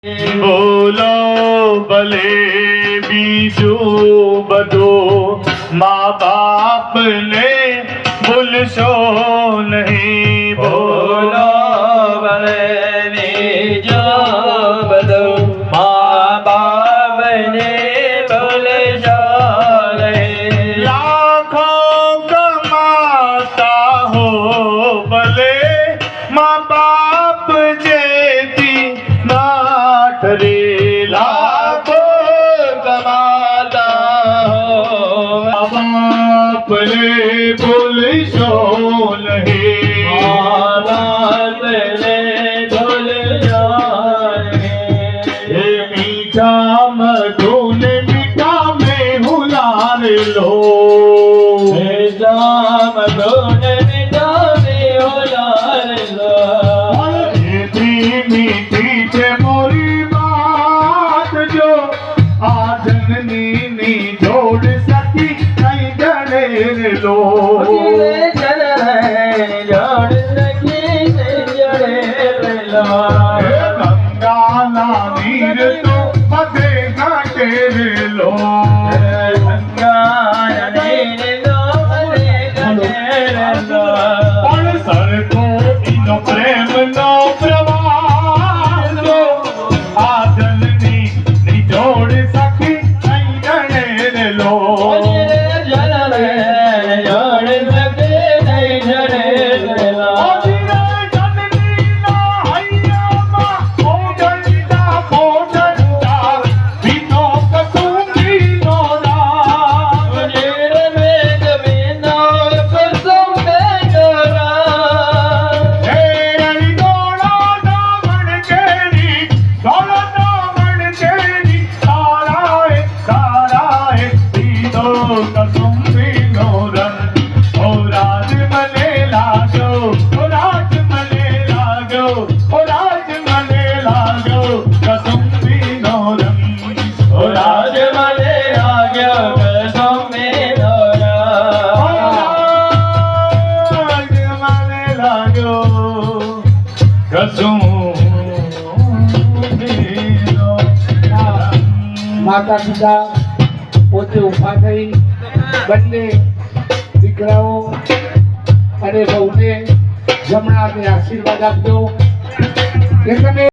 બોલો ભલે બીજું બધું મા બાપને ભૂલશો નહીં. બોલો ભલે બીજું બધું મા બાપને ભૂલશો નહીં. લાખો કમાતા હો ભલે મા બાપ જેતી ના ઠરે. લાખો કમાતા હો બાપને ભૂલશો નહીં. બાપને ભૂલશો નહીં. હે મીઠા મધુન મીઠા મેં હુલાર લો. મીઠી મીઠી છે મોરી વાત જો આ જનની જોડ સખી કઈ જણે લો. ગંગાના નીર તો બધે ઘાટે લો. પણ સરખો એનો પ્રેમનો પ્રવાહ લો. આ જનની જોડ સખી કઈ જણે લો. માતા પિતા પોતે ઉભા થઈ બંને દીકરાઓ અને વહુને જમણા હાથે આશીર્વાદ આપજો કે તમે